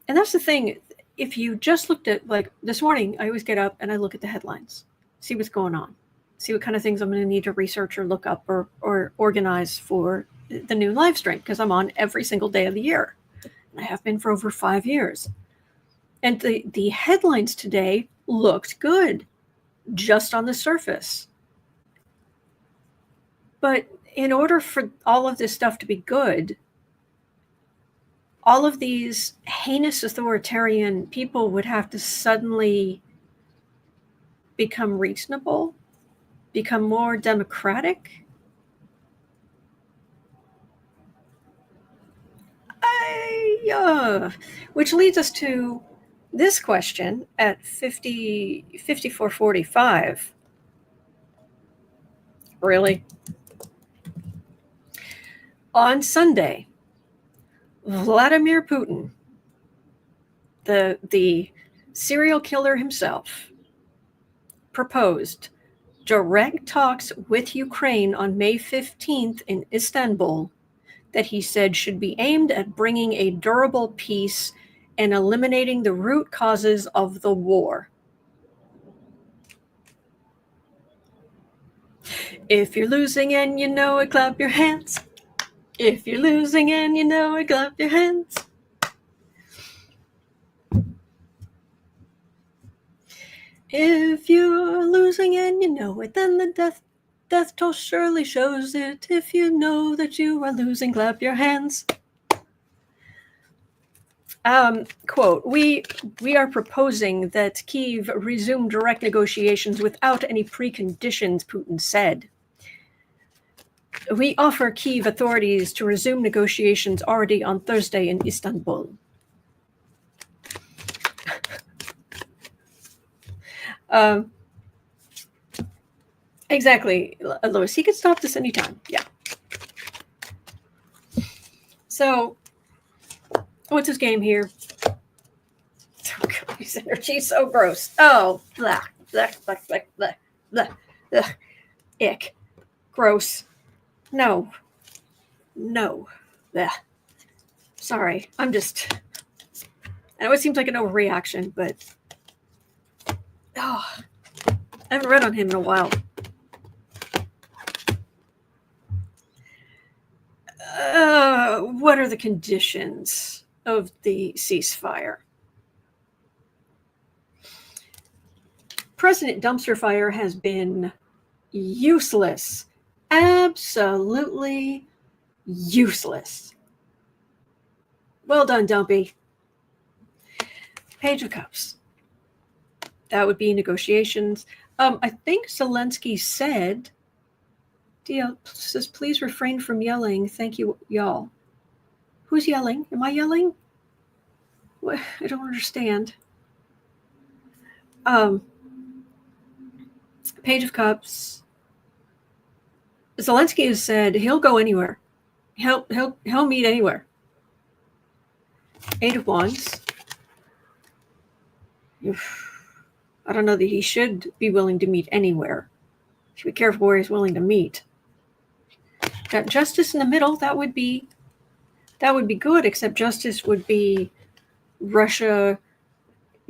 And that's the thing. If you just looked at, like this morning, I always get up and I look at the headlines, see what's going on, see what kind of things I'm going to need to research or look up or organize for the new live stream, because I'm on every single day of the year. And I have been for over 5 years. And the headlines today looked good, just on the surface. But in order for all of this stuff to be good, all of these heinous authoritarian people would have to suddenly become reasonable, become more democratic. Which leads us to this question at 54:45. Really? On Sunday, Vladimir Putin, the serial killer himself, proposed direct talks with Ukraine on May 15th in Istanbul that he said should be aimed at bringing a durable peace and eliminating the root causes of the war. If you're losing and you know it, clap your hands. If you're losing and you know it, clap your hands. If you're losing and you know it, then the death toll surely shows it. If you know that you are losing, clap your hands. Quote, we are proposing that Kyiv resume direct negotiations without any preconditions, Putin said. We offer Kyiv authorities to resume negotiations already on Thursday in Istanbul. Exactly, Lois. He could stop this anytime. Yeah. So, what's his game here? His energy is so gross. Oh, blah, blah, blah, blah, blah, blah, blah. Ick. Gross. No. Bleh. Sorry. I know it seems like an overreaction, but I haven't read on him in a while. What are the conditions of the ceasefire? President Dumpster Fire has been useless. Absolutely useless. Well done, Dumpy. Page of Cups. That would be negotiations. I think Zelensky said, DL says, please refrain from yelling. Thank you, y'all. Who's yelling? Am I yelling? What? I don't understand. Page of Cups. Zelensky has said he'll go anywhere. He'll meet anywhere. Eight of Wands. I don't know that he should be willing to meet anywhere. Should be careful where he's willing to meet. Got Justice in the middle. That would be good, except Justice would be Russia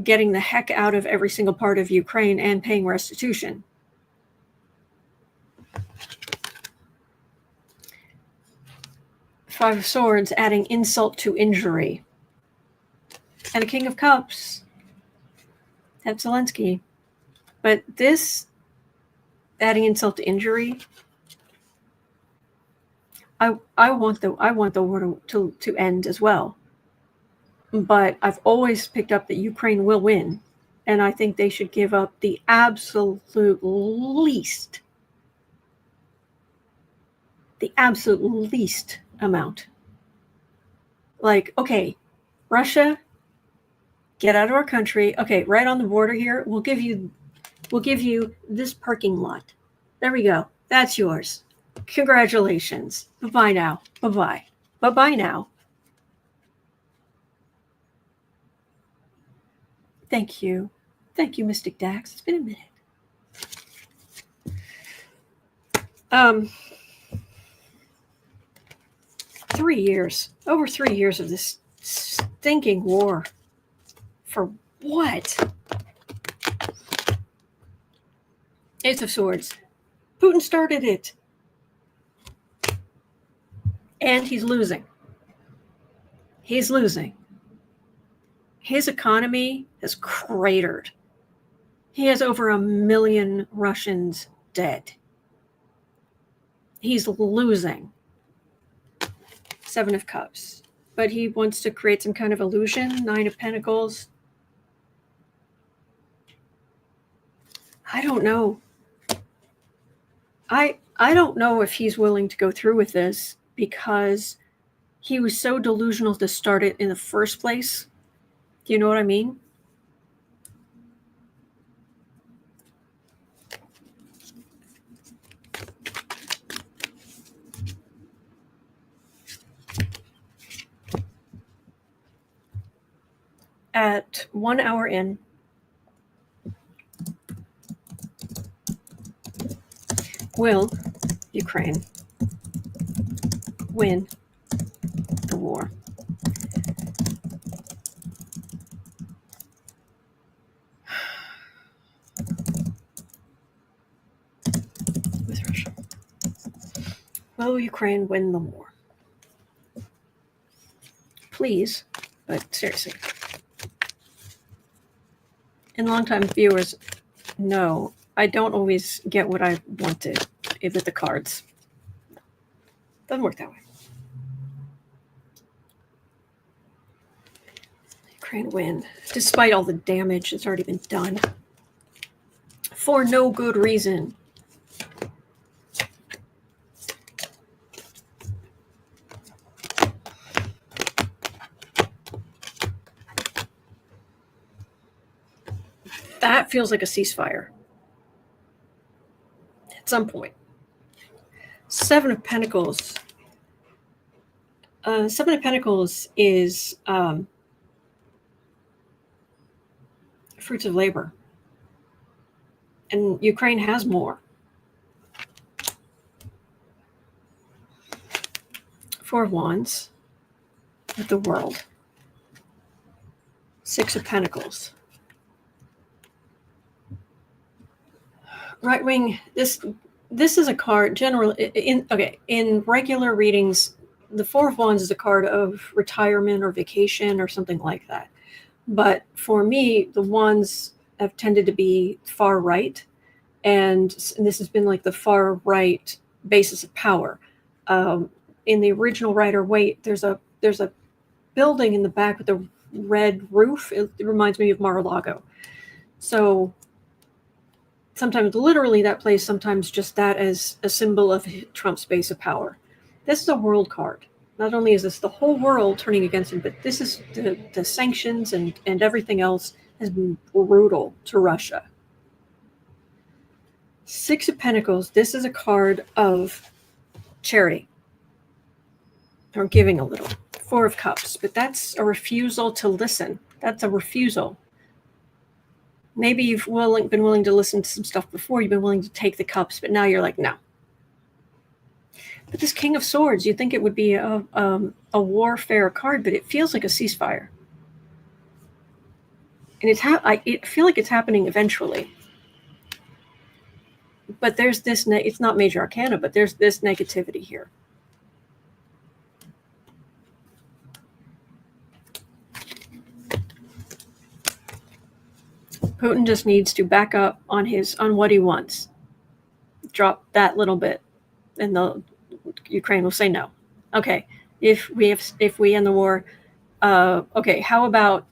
getting the heck out of every single part of Ukraine and paying restitution. Five of Swords, adding insult to injury. And a King of Cups. That's Zelensky. But this, adding insult to injury, I want the war to end as well. But I've always picked up that Ukraine will win. And I think they should give up the absolute least amount. Like, okay, Russia, get out of our country. Okay, right on the border here, we'll give you this parking lot. There we go. That's yours. Congratulations. Bye-bye now. Bye-bye. Bye-bye now. Thank you. Thank you, Mystic Dax. It's been a minute. Over 3 years of this stinking war. For what? Ace of Swords. Putin started it. And he's losing. He's losing. His economy has cratered. He has over 1 million Russians dead. He's losing. Seven of Cups. But he wants to create some kind of illusion. Nine of Pentacles. I don't know. I don't know if he's willing to go through with this because he was so delusional to start it in the first place. Do you know what I mean? At 1 hour in, Will Ukraine win the war? With Russia. Will Ukraine win the war? Please, but seriously. And longtime viewers know I don't always get what I wanted with the cards. Doesn't work that way. Ukraine win, despite all the damage that's already been done. For no good reason. That feels like a ceasefire. At some point. Seven of Pentacles. Seven of Pentacles is fruits of labor. And Ukraine has more. Four of Wands with the World. Six of Pentacles. Right wing, this is a card in regular readings, the Four of Wands is a card of retirement or vacation or something like that. But for me, the Wands have tended to be far right, and this has been like the far right basis of power. In the original Rider Waite, there's a building in the back with a red roof. It reminds me of Mar-a-Lago. So sometimes literally that place, sometimes just that as a symbol of Trump's base of power. This is a world card. Not only is this the whole world turning against him, but this is the sanctions and everything else has been brutal to Russia. Six of Pentacles, this is a card of charity. Or giving a little. Four of Cups, but that's a refusal to listen. That's a refusal. Maybe you've been willing to listen to some stuff before. You've been willing to take the cups, but now you're like, no. But this King of Swords, you think it would be a warfare card, but it feels like a ceasefire. And I feel like it's happening eventually. But there's this, it's not major arcana, but there's this negativity here. Putin just needs to back up on what he wants. Drop that little bit, and Ukraine will say no. Okay, if we end the war, okay, how about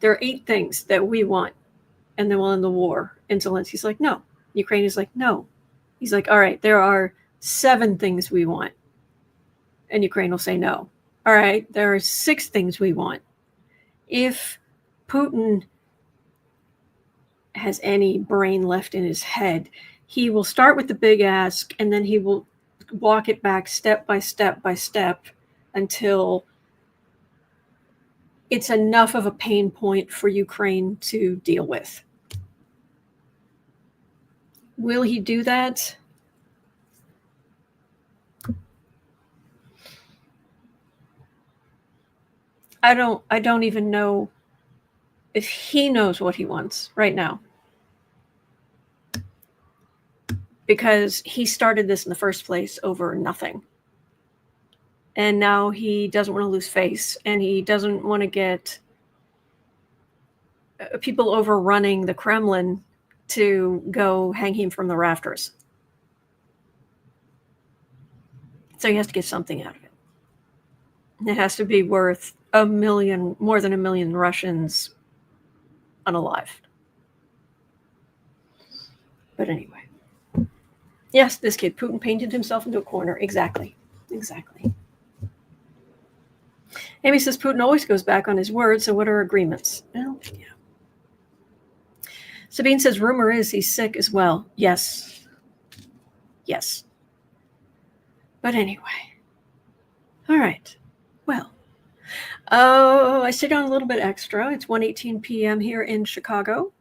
there are 8 things that we want, and then we'll end the war. And Zelensky's like, no. Ukraine is like, no. He's like, all right, there are 7 things we want, and Ukraine will say no. All right, there are 6 things we want. If Putin has any brain left in his head, he will start with the big ask, and then he will walk it back step by step by step until it's enough of a pain point for Ukraine to deal with. Will he do that? I don't even know if he knows what he wants right now. Because he started this in the first place over nothing. And now he doesn't want to lose face, and he doesn't want to get people overrunning the Kremlin to go hang him from the rafters. So he has to get something out of it. And it has to be worth more than 1 million Russians unalive. But anyway. Yes, this kid, Putin painted himself into a corner. Exactly. Amy says Putin always goes back on his word, so what are agreements? Well, yeah. Sabine says rumor is he's sick as well. Yes. But anyway. All right. Well. I stayed on a little bit extra. It's 1:18 p.m. here in Chicago.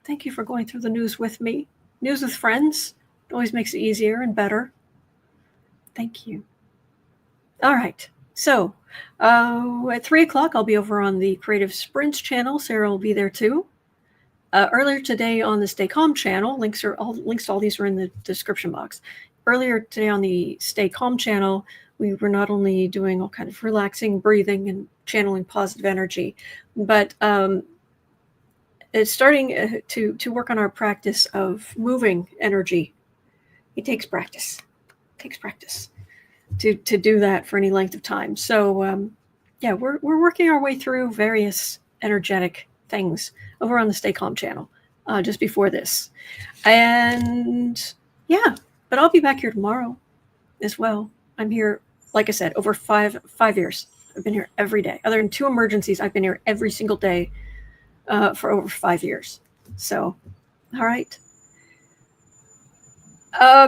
Thank you for going through the news with me. News with friends. It always makes it easier and better. Thank you. All right. So at 3 o'clock, I'll be over on the Creative Sprints channel. Sarah will be there too. Earlier today on the Stay Calm channel, links to all these are in the description box. Earlier today on the Stay Calm channel, we were not only doing all kind of relaxing, breathing, and channeling positive energy, but it's starting to work on our practice of moving energy. It takes practice. It takes practice to do that for any length of time. So yeah, we're working our way through various energetic things over on the Stay Calm channel just before this. And yeah, but I'll be back here tomorrow as well. I'm here, like I said, over five years. I've been here every day. Other than 2 emergencies, I've been here every single day for over 5 years. So, all right.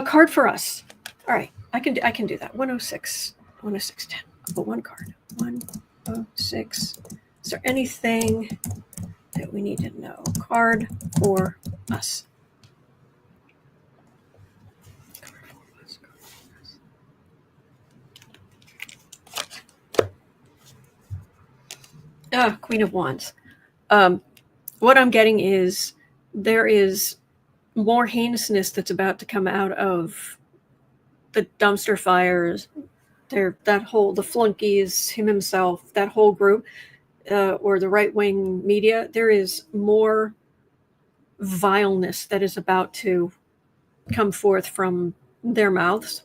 Card for us. All right, I can do that. 106, 106.10. I'll put one card. 106. Is there anything that we need to know? Card for us. Queen of Wands. What I'm getting is there is more heinousness that's about to come out of the dumpster fires. The flunkies, him himself, that whole group, or the right-wing media. There is more vileness that is about to come forth from their mouths.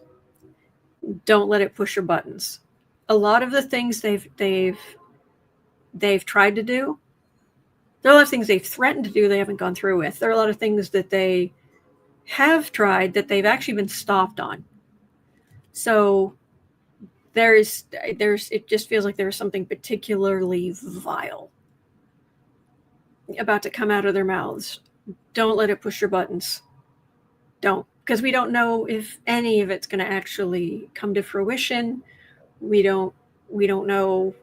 Don't let it push your buttons. A lot of the things they've tried to do, there are a lot of things they've threatened to do they haven't gone through with. There are a lot of things that they have tried that they've actually been stopped on. So it just feels like there's something particularly vile about to come out of their mouths. Don't let it push your buttons. Don't, because we don't know if any of it's going to actually come to fruition. We don't know.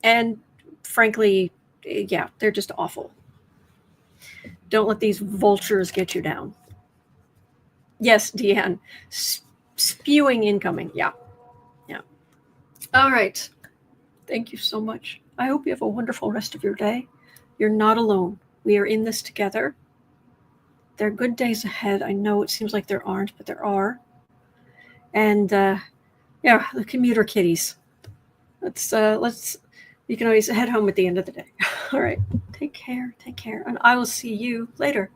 And frankly, yeah, they're just awful. Don't let these vultures get you down. Yes, Deanne. Spewing incoming. Yeah. All right. Thank you so much. I hope you have a wonderful rest of your day. You're not alone. We are in this together. There are good days ahead. I know it seems like there aren't, but there are. And yeah, the commuter kitties. Let's you can always head home at the end of the day. All right. Take care. And I will see you later.